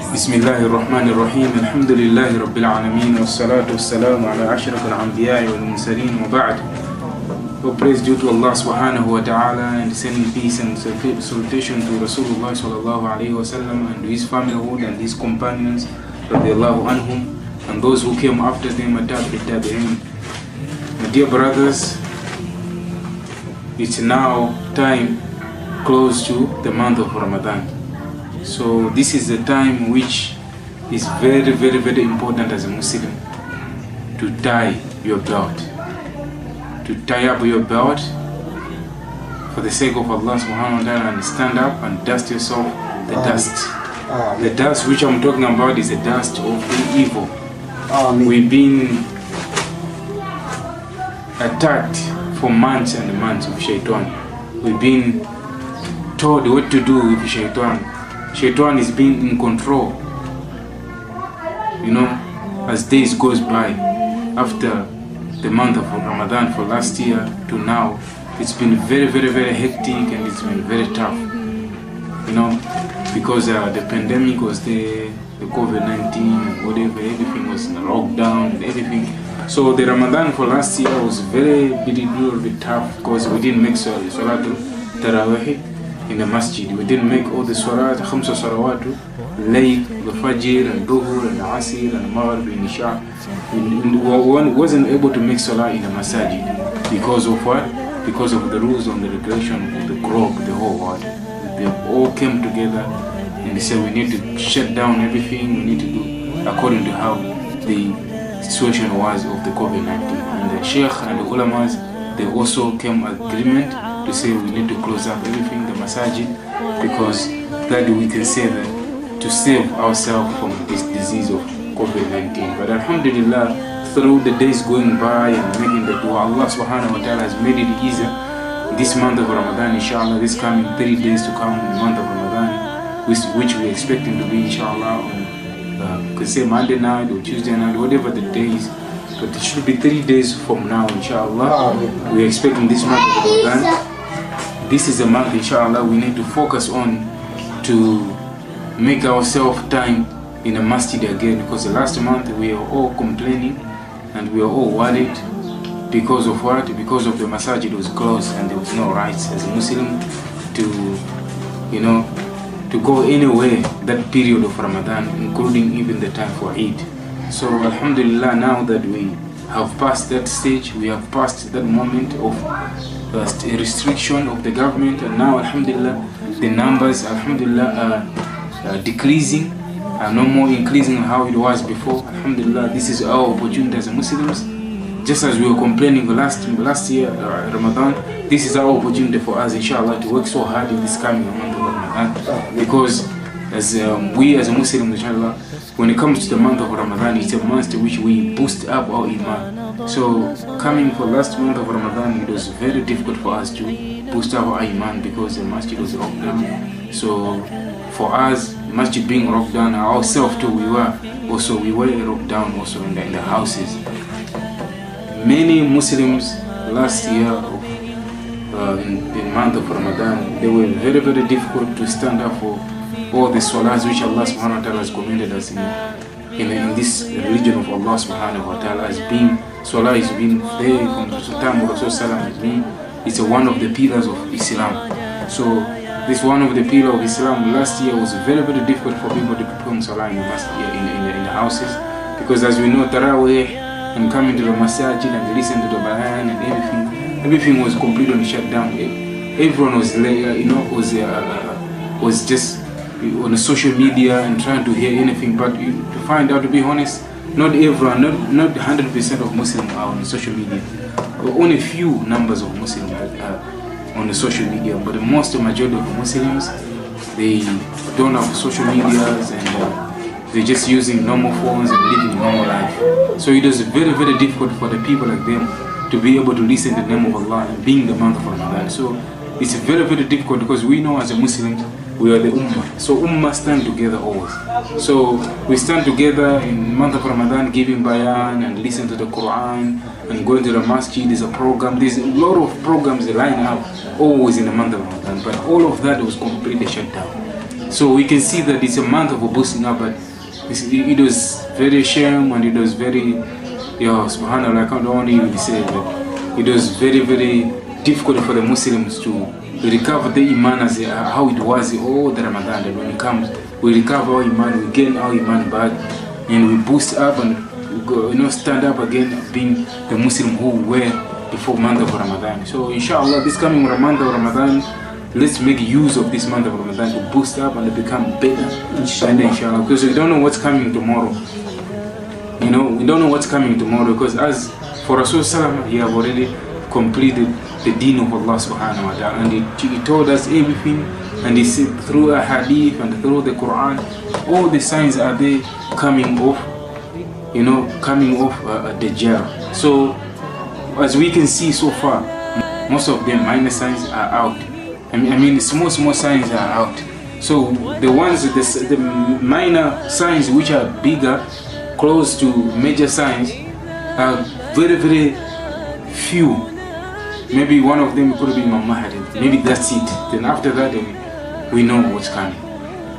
بسم الله الرحمن الرحيم الحمد لله رب العالمين والصلاة والسلام على أشرف الأنبياء والمرسلين وبعد. All praise due to Allah subhanahu wa ta'ala, and sending peace and salutation to Rasulullah sallallahu alayhi wa sallam and to his familyhood and his companions radiallahu anhum and those who came after them at tabi'in. My dear brothers, it's now time close to the month of Ramadan. So this is the time which is very, very, very important as a Muslim to tie your belt, to tie up your belt for the sake of Allah subhanahu wa ta'ala, and stand up and dust yourself the dust. The dust which I'm talking about is the dust of the evil. We've been attacked for months and months with shaitan. We've been told what to do with shaitan. Shaitan is being in control, you know, as days goes by. After the month of Ramadan for last year to now, it's been very, very, very hectic, and it's been very tough, you know, because the pandemic was there, the COVID-19 and whatever, everything was in lockdown and everything. So the Ramadan for last year was very, little bit tough because we didn't make Salatul Tarawih in the masjid. We didn't make all the salat, khamsa salawatu, layl, the fajr and dhuhr and asir and maghrib and isha. One wasn't able to make salah in the masjid because of what? Because of the rules and the regulation of the globe, the whole world. They all came together and they said we need to shut down everything, we need to do according to how the situation was of the COVID-19. And the sheikh and the ulamas, they also came agreement to say we need to close up everything, the masajid, because that we can say that to save ourselves from this disease of COVID-19. But alhamdulillah, through the days going by and making the dua, Allah subhanahu wa ta'ala has made it easier. This month of Ramadan, inshallah, this coming 3 days to come in the month of Ramadan, which we are expecting to be inshallah on could say Monday night or Tuesday night, whatever the day is. But it should be 3 days from now, inshallah. We are expecting this month of Ramadan. This is a month, inshallah, we need to focus on to make ourselves time in a masjid again, because the last month we are all complaining and we are all worried because of what? Because of the masjid was closed and there was no rights as a Muslim to, you know, to go anywhere that period of Ramadan, including even the time for Eid. So alhamdulillah, now that we have passed that stage, we have passed that moment of restriction of the government, and now alhamdulillah the numbers alhamdulillah are decreasing, are no more increasing how it was before. Alhamdulillah, this is our opportunity as Muslims. Just as we were complaining last year Ramadan, this is our opportunity for us inshallah to work so hard in this coming month of Ramadan, because as we as a Muslim, inshallah, when it comes to the month of Ramadan, it's a month to which we boost up our iman. So coming for last month of Ramadan, it was very difficult for us to boost up our iman because the masjid was locked down. So for us, masjid being locked down, ourselves too, we were locked down also in the houses. Many Muslims last year in the month of Ramadan, they were very, very difficult to stand up for all the salahs which Allah subhanahu wa ta'ala has commanded us in this religion of Allah subhanahu wa ta'ala, as being salah has been there from the time of Rasulullah. It's one of the pillars of Islam. So this one of the pillars of Islam last year was very, very difficult for people to perform salah in the houses, because as we know, Tarawih and coming to the masajid and listen to the bayan and everything was completely shut down. Everyone was was just on the social media and trying to hear anything. But to find out, to be honest, not everyone, not 100% of Muslims are on social media. Only few numbers of Muslims are on the social media, but the majority of Muslims, they don't have social medias and they're just using normal phones and living normal life. So it is very, very difficult for the people like them to be able to listen to the name of Allah and being the month of Ramadan. So it's very, very difficult, because we know as a Muslim, we are the Ummah. So Ummah stand together always. So we stand together in the month of Ramadan, giving bayan and listen to the Quran and going to the masjid. There's a program. There's a lot of programs that line up always in the month of Ramadan. But all of that was completely shut down. So we can see that it's a month of boosting up, but it was very shame, and it was very, subhanAllah, I don't want to even say it, but it was very, very difficult for the Muslims to recover the iman as how it was all the Ramadan. That when it comes, we recover our iman, we gain our iman back, and we boost up and go, stand up again, being the Muslim who we were before month of Ramadan. So inshallah, this coming month of Ramadan, let's make use of this month of Ramadan to boost up and to become better, inshallah. Because we don't know what's coming tomorrow. We don't know what's coming tomorrow, because as for Rasul Sallallahu, he have already completed the deen of Allah subhanahu wa ta'ala, and he told us everything, and he said through a hadith and through the Quran, all the signs are there coming off, Dajjal. So as we can see so far, most of them minor signs are out. I mean small signs are out. So the ones, the minor signs which are bigger, close to major signs, are very, very few. Maybe one of them could be Imam Mahdi. Maybe that's it. Then after that, we know what's coming.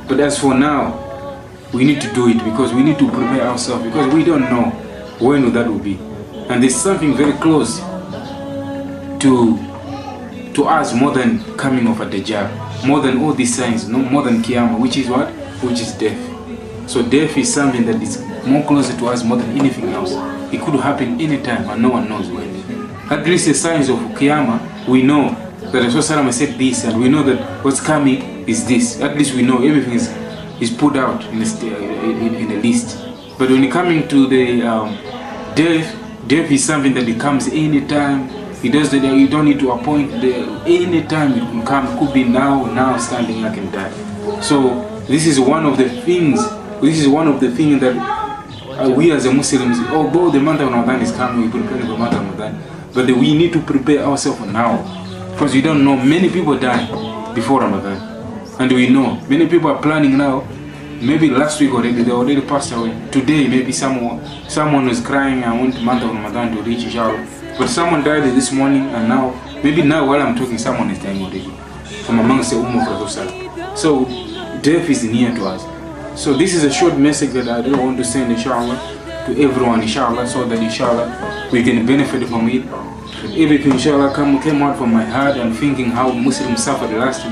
But as for now, we need to do it, because we need to prepare ourselves, because we don't know when that will be. And there's something very close to us, more than coming of a Dajjal, more than all these signs, more than Qiyamah, which is what? Which is death. So death is something that is more closer to us more than anything else. It could happen anytime, and no one knows when. At least the signs of Qiyamah, we know that Rasulullah said this, and we know that what's coming is this. At least we know everything is put out in a list. But when it coming to the death is something that it comes anytime. It does that. You don't need to appoint anytime it can come. Could be now standing I can die. So this is one of the things. This is one of the things that we as a Muslims, although the month of Ramadan is coming, we prepare for the month of Ramadan, but we need to prepare ourselves now, because we don't know. Many people die before Ramadan, and we know many people are planning now. Maybe last week already, they already passed away. Today, maybe someone was crying, I want the month of Ramadan to reach, inshallah. But someone died this morning, and maybe now while I'm talking, someone is dying already from amongst the Ummah of Rasul. So death is near to us. So this is a short message that I do want to send, inshallah, to everyone, inshallah, so that inshallah we can benefit from it. Everything, inshallah, came out from my heart, and thinking how Muslims suffered last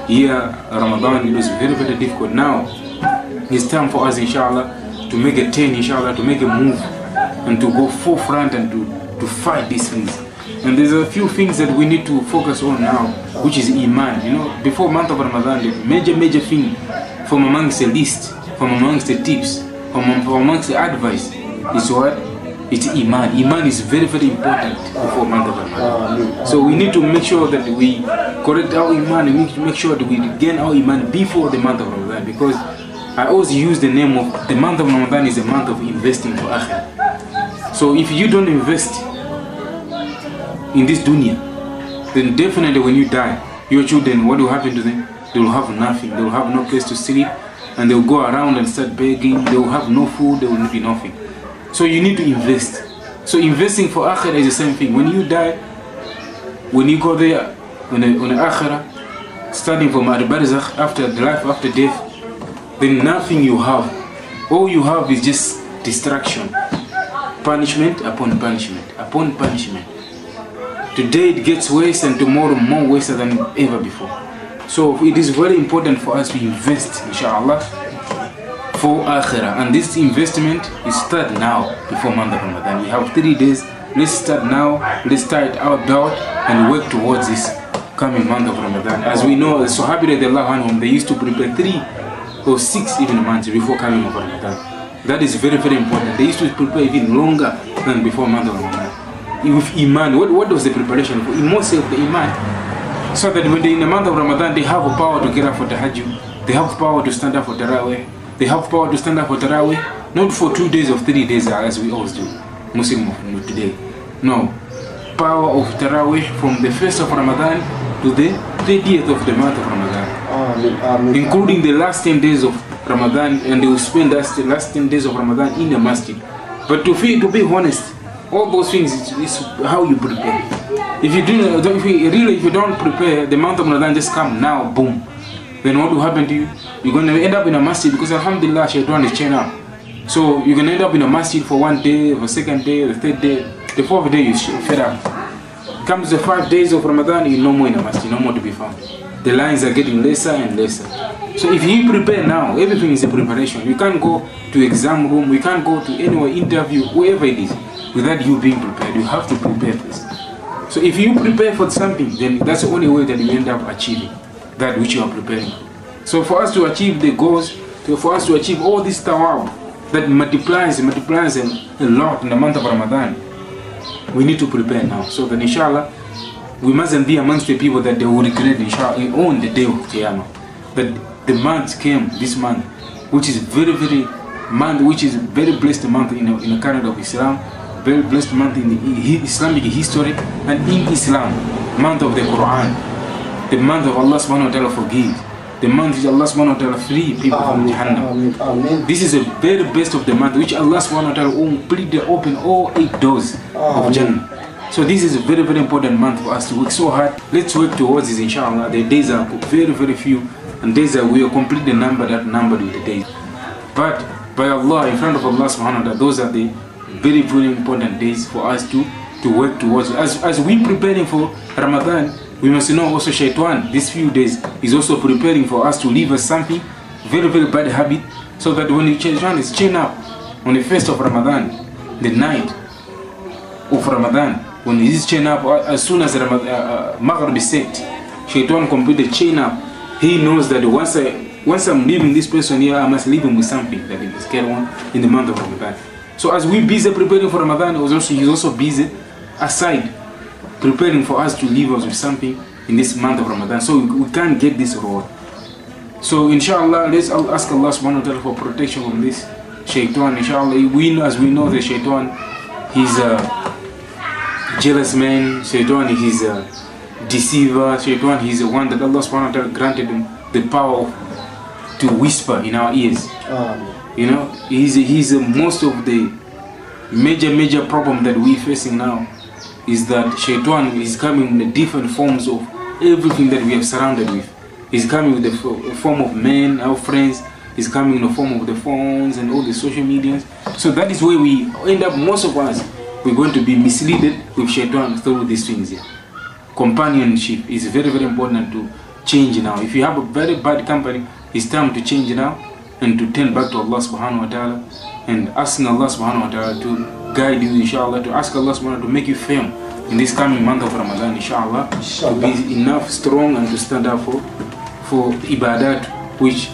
year, Ramadan. It was very, very difficult. Now it's time for us, inshallah, to make a turn, inshallah, to make a move, and to go forefront and to fight these things. And there's a few things that we need to focus on now, which is Iman. Before month of Ramadan, the major thing from amongst the list, from amongst the tips, from amongst the advice is what? It's Iman. Iman is very, very important before month of Ramadan. So we need to make sure that we correct our Iman, and make sure that we gain our Iman before the month of Ramadan, because I always use the name of the month of Ramadan is a month of investing for Akhirah. So if you don't invest in this dunya, then definitely when you die, your children, what will happen to them? They will have nothing. They will have no place to sleep, and they will go around and start begging. They will have no food. There will be nothing. So you need to invest. So investing for Akhirah is the same thing. When you die, when you go there on the Akhirah, starting from Al-Barzakh, after the life after death, then nothing you have. All you have is just distraction, punishment upon punishment upon punishment. Today it gets worse, and tomorrow more worse than ever before. So it is very important for us to invest, inshallah, for Akhirah. And this investment is start now before month of Ramadan. We have 3 days. Let's start now. Let's start our doubt and work towards this coming month of Ramadan. As we know, the Sahabi radiallahu anhum, they used to prepare 3 or 6 even months before coming of Ramadan. That is very, very important. They used to prepare even longer than before month of Ramadan. With Iman, what was the preparation for? Mostly of the Iman. So that when they in the month of Ramadan, they have a power to get up for Tahajjud. They have power to stand up for Tarawih. They have power to stand up for Tarawih, not for 2 days or 3 days as we always do, Muslim today. No. Power of Tarawih from the 1st of Ramadan to the 30th of the month of Ramadan. Including the last 10 days of Ramadan, and they will spend the last 10 days of Ramadan in the masjid. But to be honest, all those things is how you prepare. If you don't prepare, the month of Ramadan just come now, boom. then what will happen to you? You're going to end up in a masjid because alhamdulillah shaitan is chained up. So you're going to end up in a masjid for 1 day, the second day, the third day, the fourth day you fed up. Comes the 5 days of Ramadan, you're no more in a masjid, no more to be found. The lines are getting lesser and lesser. So if you prepare now, everything is a preparation. You can't go to exam room, we can't go to anywhere, interview, wherever it is, without you being prepared. You have to prepare first. So if you prepare for something, then that's the only way that you end up achieving that which you are preparing. So for us to achieve the goals, for us to achieve all this tawab that multiplies a lot in the month of Ramadan, we need to prepare now. So that inshallah, we mustn't be amongst the people that they will regret inshallah on the day of Qiyamah. That the month came, this month, which is very blessed month in the calendar of Islam, very blessed month in the Islamic history, and in Islam, month of the Quran, the month of Allah subhanahu wa ta'ala forgives, the month which Allah subhanahu wa ta'ala free people from Jahannam. This is the very best of the month which Allah subhanahu wa ta'ala completely open all 8 doors of Jannah. So this is a very important month for us to work so hard. Let's work towards this inshallah. The days are very few, and days that we will complete the number that numbered with the days. But by Allah, in front of Allah subhanahu wa ta'ala, those are the very important days for us to work towards. As we preparing for Ramadan, we must know also shaitan these few days is also preparing for us to leave us something very bad habit, so that when shaitan is chained up on the first of Ramadan, the night of Ramadan, when he is chained up, as soon as Maghrib is set, shaitan completely chain up. He knows that once I'm leaving this person here, I must leave him with something that he must carry on in the month of Ramadan. So as we busy preparing for Ramadan, he's also busy aside preparing for us to leave us with something in this month of Ramadan. So we can't get this reward. So inshallah, let's ask Allah subhanahu wa ta'ala for protection from this shaitan. Inshallah, as we know the shaitan, he's a jealous man. Shaitan, he's a deceiver. Shaitan, he's the one that Allah subhanahu wa ta'ala granted him the power to whisper in our ears. You know, he's most of the major problem that we're facing now is that shaitan is coming in the different forms of everything that we have surrounded with. He's coming with the form of men, our friends. He's coming in the form of the phones and all the social medias. So that is where we end up, most of us, we're going to be misled with shaitan through these things here. Companionship is very important to change now. If you have a very bad company, it's time to change now and to turn back to Allah subhanahu wa ta'ala and asking Allah subhanahu wa ta'ala to guide you, inshallah, to ask Allah subhanahu wa ta'ala to make you firm in this coming month of Ramadan, inshallah, to be enough strong and to stand up for ibadat which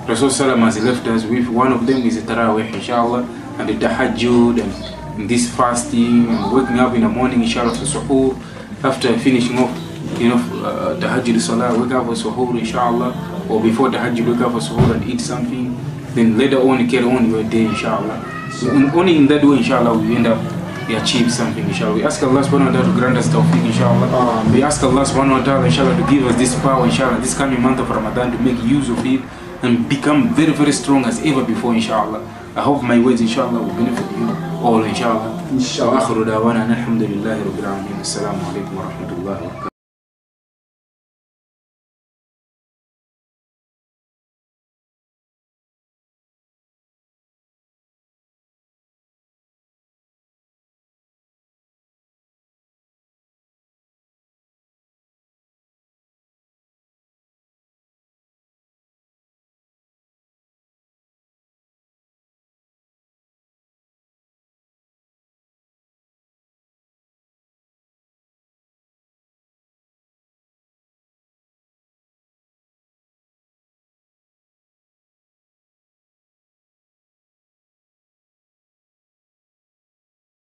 Rasul Sallam has left us with. One of them is the Taraweeh, inshallah, and the Tahajjud, and this fasting and waking up in the morning, inshallah, for suhoor. After finishing off, Tahajjud Salah, wake up for suhoor, inshallah, or before Tahajjud, wake up for suhoor and eat something. Then later on, carry on your day, inshallah. So only in that way, inshallah, we end up, we achieve something, inshallah. We ask Allah subhanahu wa ta'ala to grant us tawfiq, inshallah. We ask Allah subhanahu wa ta'ala, inshallah, to give us this power, inshallah, this coming month of Ramadan, to make use of it and become very strong as ever before, inshallah. I hope my words, inshallah, will benefit you all, inshallah. Wa akhiru da'wana alhamdulillahi rabbil alamin. Assalamu alaikum wa rahmatullahi wa barakatuh.